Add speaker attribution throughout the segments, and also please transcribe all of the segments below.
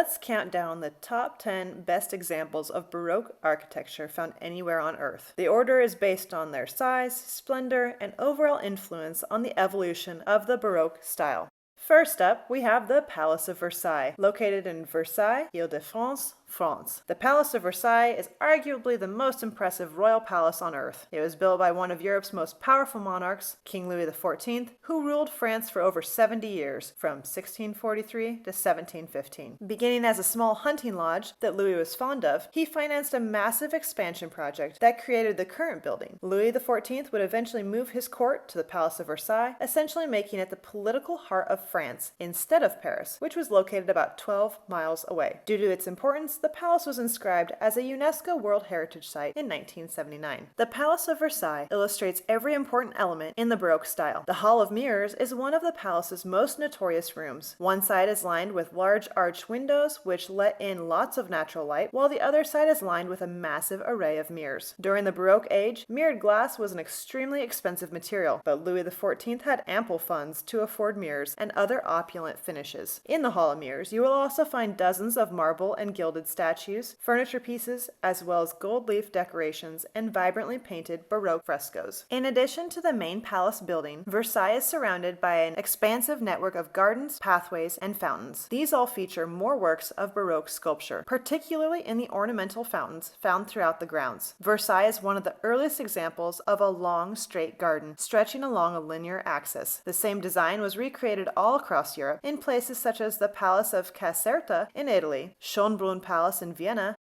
Speaker 1: let's count down the top 10 best examples of Baroque architecture found anywhere on Earth. The order is based on their size, splendor, and overall influence on the evolution of the Baroque style. First up, we have the Palace of Versailles, located in Versailles, Île-de-France, France. The Palace of Versailles is arguably the most impressive royal palace on Earth. It was built by one of Europe's most powerful monarchs, King Louis XIV, who ruled France for over 70 years, from 1643 to 1715. Beginning as a small hunting lodge that Louis was fond of, he financed a massive expansion project that created the current building. Louis XIV would eventually move his court to the Palace of Versailles, essentially making it the political heart of France instead of Paris, which was located about 12 miles away. Due to its importance, the palace was inscribed as a UNESCO World Heritage Site in 1979. The Palace of Versailles illustrates every important element in the Baroque style. The Hall of Mirrors is one of the palace's most notorious rooms. One side is lined with large arched windows which let in lots of natural light, while the other side is lined with a massive array of mirrors. During the Baroque age, mirrored glass was an extremely expensive material, but Louis XIV had ample funds to afford mirrors and other opulent finishes. In the Hall of Mirrors, you will also find dozens of marble and gilded statues, furniture pieces, as well as gold leaf decorations and vibrantly painted Baroque frescoes. In addition to the main palace building, Versailles is surrounded by an expansive network of gardens, pathways, and fountains. These all feature more works of Baroque sculpture, particularly in the ornamental fountains found throughout the grounds. Versailles is one of the earliest examples of a long, straight garden stretching along a linear axis. The same design was recreated all across Europe in places such as the Palace of Caserta in Italy, Schönbrunn Palace in Vienna,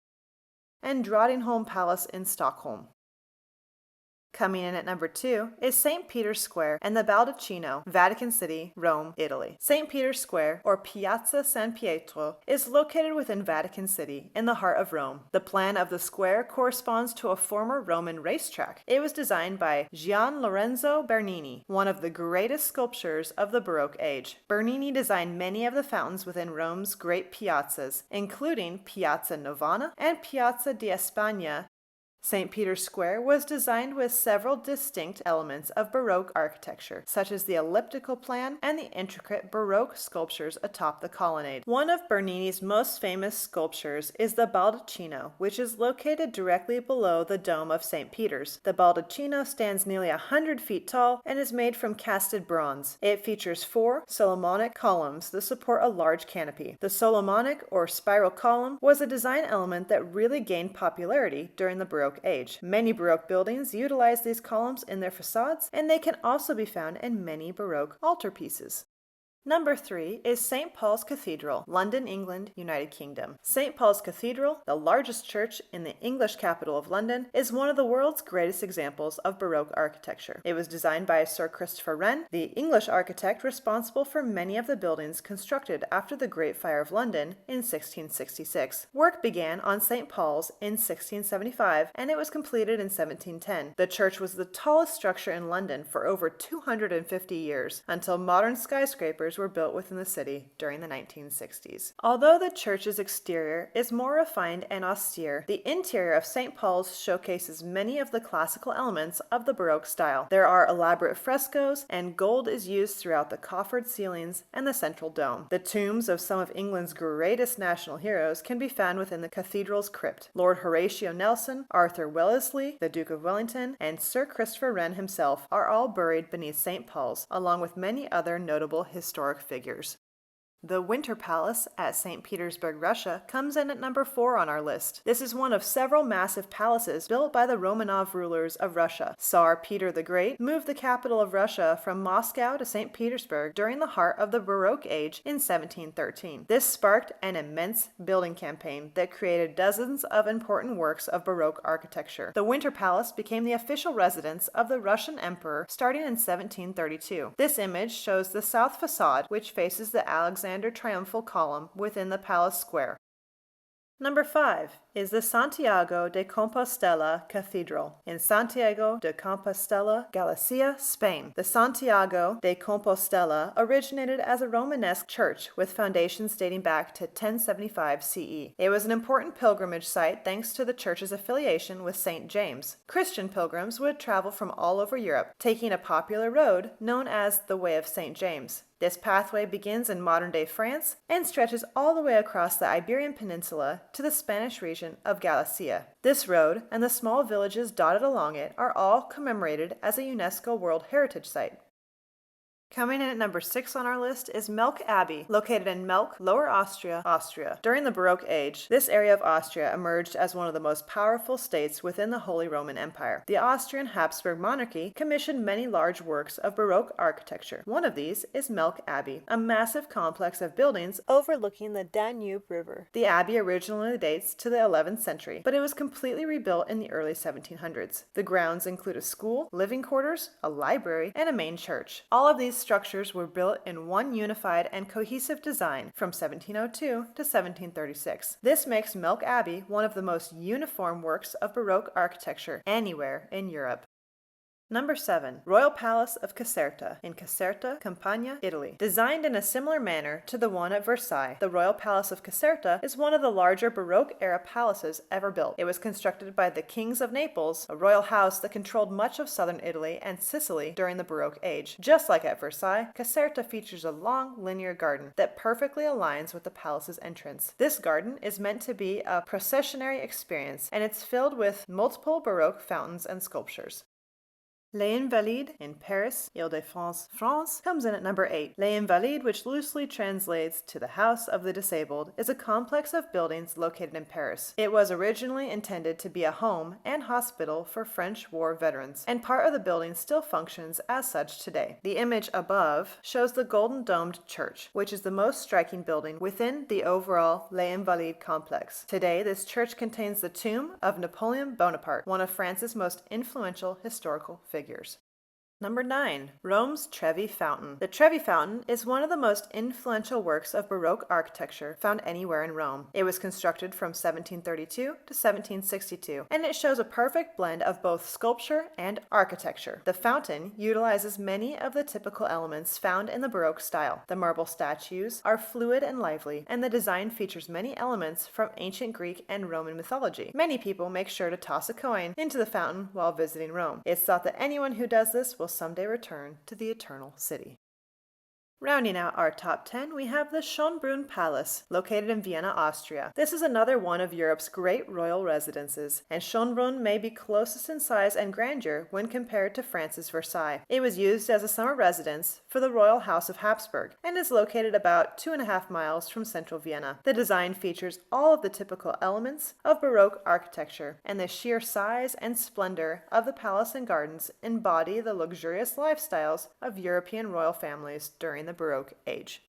Speaker 1: and Drottningholm Palace in Stockholm. Coming in at number 2 is St. Peter's Square and the Baldacchino, Vatican City, Rome, Italy. St. Peter's Square, or Piazza San Pietro, is located within Vatican City, in the heart of Rome. The plan of the square corresponds to a former Roman racetrack. It was designed by Gian Lorenzo Bernini, one of the greatest sculptors of the Baroque age. Bernini designed many of the fountains within Rome's great piazzas, including Piazza Novana and Piazza di Spagna. St. Peter's Square was designed with several distinct elements of Baroque architecture, such as the elliptical plan and the intricate Baroque sculptures atop the colonnade. One of Bernini's most famous sculptures is the Baldacchino, which is located directly below the dome of St. Peter's. The Baldacchino stands nearly 100 feet tall and is made from casted bronze. It features 4 Solomonic columns that support a large canopy. The Solomonic, or spiral column, was a design element that really gained popularity during the Baroque age. Many Baroque buildings utilize these columns in their facades, and they can also be found in many Baroque altarpieces. Number 3 is St. Paul's Cathedral, London, England, United Kingdom. St. Paul's Cathedral, the largest church in the English capital of London, is one of the world's greatest examples of Baroque architecture. It was designed by Sir Christopher Wren, the English architect responsible for many of the buildings constructed after the Great Fire of London in 1666. Work began on St. Paul's in 1675, and it was completed in 1710. The church was the tallest structure in London for over 250 years, until modern skyscrapers were built within the city during the 1960s. Although the church's exterior is more refined and austere, the interior of St. Paul's showcases many of the classical elements of the Baroque style. There are elaborate frescoes, and gold is used throughout the coffered ceilings and the central dome. The tombs of some of England's greatest national heroes can be found within the cathedral's crypt. Lord Horatio Nelson, Arthur Wellesley, the Duke of Wellington, and Sir Christopher Wren himself are all buried beneath St. Paul's, along with many other notable historic figures. The Winter Palace at St. Petersburg, Russia, comes in at number 4 on our list. This is one of several massive palaces built by the Romanov rulers of Russia. Tsar Peter the Great moved the capital of Russia from Moscow to St. Petersburg during the heart of the Baroque age in 1713. This sparked an immense building campaign that created dozens of important works of Baroque architecture. The Winter Palace became the official residence of the Russian Emperor starting in 1732. This image shows the south facade, which faces the Alexander Triumphal Column within the palace square. Number 5 is the Santiago de Compostela Cathedral in Santiago de Compostela, Galicia, Spain. The Santiago de Compostela originated as a Romanesque church with foundations dating back to 1075 CE. It was an important pilgrimage site thanks to the church's affiliation with St. James. Christian pilgrims would travel from all over Europe, taking a popular road known as the Way of St. James. This pathway begins in modern-day France and stretches all the way across the Iberian Peninsula to the Spanish region of Galicia. This road and the small villages dotted along it are all commemorated as a UNESCO World Heritage Site. Coming in at number 6 on our list is Melk Abbey, located in Melk, Lower Austria, Austria. During the Baroque age, this area of Austria emerged as one of the most powerful states within the Holy Roman Empire. The Austrian Habsburg monarchy commissioned many large works of Baroque architecture. One of these is Melk Abbey, a massive complex of buildings overlooking the Danube River. The abbey originally dates to the 11th century, but it was completely rebuilt in the early 1700s. The grounds include a school, living quarters, a library, and a main church. All of these structures were built in one unified and cohesive design from 1702 to 1736. This makes Melk Abbey one of the most uniform works of Baroque architecture anywhere in Europe. Number 7. Royal Palace of Caserta in Caserta, Campania, Italy. Designed in a similar manner to the one at Versailles, the Royal Palace of Caserta is one of the larger Baroque-era palaces ever built. It was constructed by the Kings of Naples, a royal house that controlled much of southern Italy and Sicily during the Baroque age. Just like at Versailles, Caserta features a long, linear garden that perfectly aligns with the palace's entrance. This garden is meant to be a processionary experience, and it's filled with multiple Baroque fountains and sculptures. Les Invalides in Paris, Île-de-France, France, comes in at number 8. Les Invalides, which loosely translates to the House of the Disabled, is a complex of buildings located in Paris. It was originally intended to be a home and hospital for French war veterans, and part of the building still functions as such today. The image above shows the golden domed church, which is the most striking building within the overall Les Invalides complex. Today, this church contains the tomb of Napoleon Bonaparte, one of France's most influential historical figures. Number 9. Rome's Trevi Fountain. The Trevi Fountain is one of the most influential works of Baroque architecture found anywhere in Rome. It was constructed from 1732 to 1762, and it shows a perfect blend of both sculpture and architecture. The fountain utilizes many of the typical elements found in the Baroque style. The marble statues are fluid and lively, and the design features many elements from ancient Greek and Roman mythology. Many people make sure to toss a coin into the fountain while visiting Rome. It's thought that anyone who does this will someday return to the Eternal City. Rounding out our top 10, we have the Schönbrunn Palace, located in Vienna, Austria. This is another one of Europe's great royal residences, and Schönbrunn may be closest in size and grandeur when compared to France's Versailles. It was used as a summer residence for the royal house of Habsburg, and is located about 2.5 miles from central Vienna. The design features all of the typical elements of Baroque architecture, and the sheer size and splendor of the palace and gardens embody the luxurious lifestyles of European royal families during the Baroque age.